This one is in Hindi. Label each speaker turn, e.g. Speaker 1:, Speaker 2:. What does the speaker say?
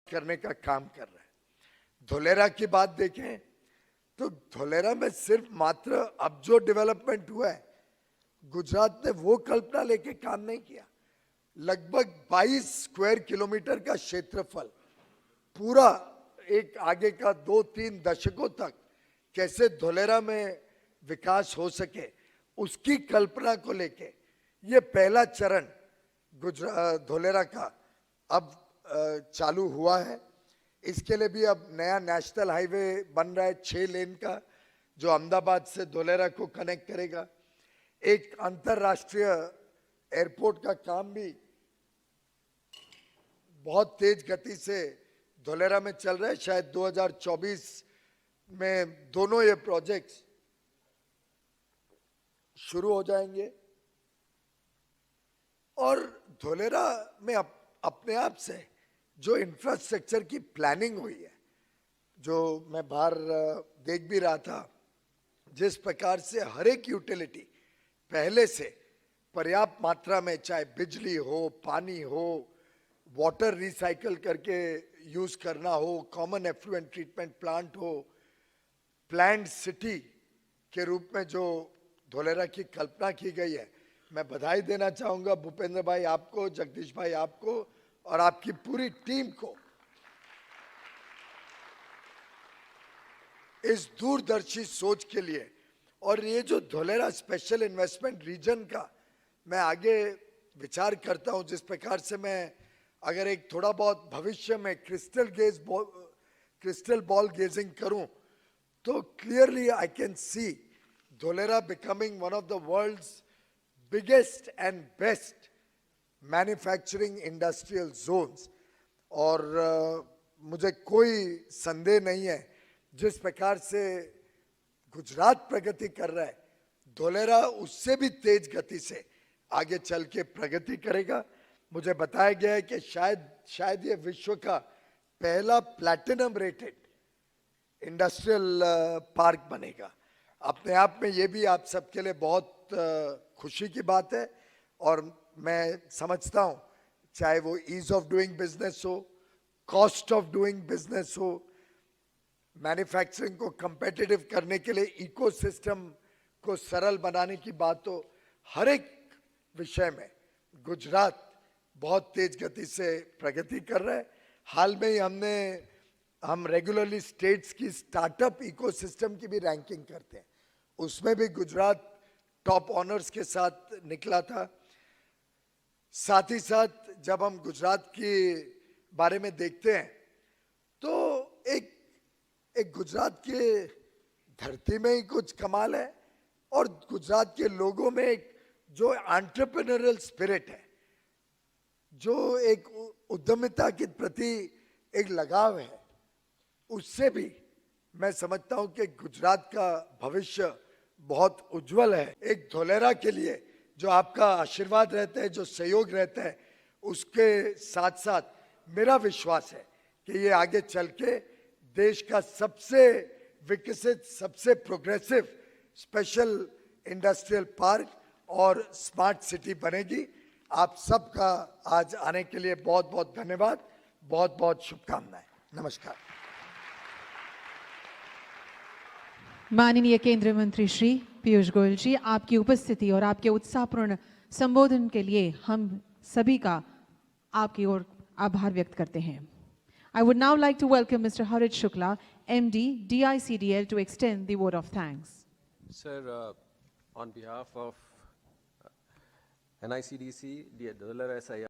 Speaker 1: करने का काम कर रहा है। धोलेरा की बात देखें तो धोलेरा में सिर्फ मात्र अब जो डेवलपमेंट हुआ है, गुजरात ने वो कल्पना लेके काम नहीं किया। लगभग 22 स्क्वायर किलोमीटर का क्षेत्रफल, पूरा एक आगे का 2-3 दशकों तक कैसे धोलेरा में विकास हो सके, उसकी कल्पना को लेके ये पहला चरण धोलेरा का अब चालू हुआ है। इसके लिए भी अब नया नेशनल हाईवे बन रहा है 6 लेन का, जो अहमदाबाद से धोलेरा को कनेक्ट करेगा। एक अंतरराष्ट्रीय एयरपोर्ट का काम भी बहुत तेज गति से धोलेरा में चल रहा है। शायद 2024 में दोनों ये प्रोजेक्ट्स शुरू हो जाएंगे। और धोलेरा में अपने आप से जो इंफ्रास्ट्रक्चर की प्लानिंग हुई है, जो मैं बाहर देख भी रहा था, जिस प्रकार से हर एक यूटिलिटी पहले से पर्याप्त मात्रा में, चाहे बिजली हो, पानी हो, वाटर रिसाइकल करके यूज करना हो, कॉमन एफ्लुएंट ट्रीटमेंट प्लांट हो, प्लान्ड सिटी के रूप में जो धोलेरा की कल्पना की गई है, मैं बधाई देना चाहूंगा भूपेंद्र भाई आपको, जगदीश भाई आपको और आपकी पूरी टीम को इस दूरदर्शी सोच के लिए। और ये जो धोलेरा स्पेशल इन्वेस्टमेंट रीजन का मैं आगे विचार करता हूं, जिस प्रकार से मैं अगर एक थोड़ा बहुत भविष्य में क्रिस्टल बॉल गेजिंग करूं, तो clearly I can see Dholera becoming one of the world's biggest and best manufacturing industrial zones. और मुझे कोई संदेह नहीं है, जिस प्रकार से गुजरात प्रगति कर रहा है, धोलेरा उससे भी तेज गति से आगे चल के प्रगति करेगा। मुझे बताया गया है कि शायद ये विश्व का पहला प्लैटिनम रेटेड इंडस्ट्रियल पार्क बनेगा। अपने आप में ये भी आप सबके लिए बहुत खुशी की बात है। और मैं समझता हूं, चाहे वो ईज ऑफ डूइंग बिजनेस हो, कॉस्ट ऑफ डूइंग बिजनेस हो, मैन्युफैक्चरिंग को कंपेटिटिव करने के लिए इकोसिस्टम को सरल बनाने की बात हो, हर एक विषय में गुजरात बहुत तेज गति से प्रगति कर रहा है। हाल में ही हम रेगुलरली स्टेट्स की स्टार्टअप इकोसिस्टम की भी रैंकिंग करते हैं, उसमें भी गुजरात टॉप ऑनर्स के साथ निकला था। साथ ही साथ जब हम गुजरात के बारे में देखते हैं तो एक गुजरात के धरती में ही कुछ कमाल है, और गुजरात के लोगों में एक जो एंटरप्रेन्योरियल स्पिरिट है, जो एक उद्यमिता के प्रति एक लगाव है, उससे भी मैं समझता हूं कि गुजरात का भविष्य बहुत उज्जवल है। एक धोलेरा के लिए जो आपका आशीर्वाद रहता है, जो सहयोग रहता है, उसके साथ साथ मेरा विश्वास है कि ये आगे चल के देश का सबसे विकसित, सबसे प्रोग्रेसिव स्पेशल इंडस्ट्रियल पार्क और स्मार्ट सिटी बनेगी। आप सबका आज आने के लिए बहुत बहुत धन्यवाद, बहुत बहुत शुभकामनाएं। नमस्कार।
Speaker 2: माननीय केंद्रीय मंत्री श्री पीयूष गोयल जी, आपकी उपस्थिति और आपके उत्साहपूर्ण संबोधन के लिए हम सभी का आपकी ओर आभार व्यक्त करते हैं। I would now like to welcome Mr. Harit Shukla, MD, DICDL, to extend the vote of thanks.
Speaker 3: Sir, on behalf of NICDC, the Dholara SIR,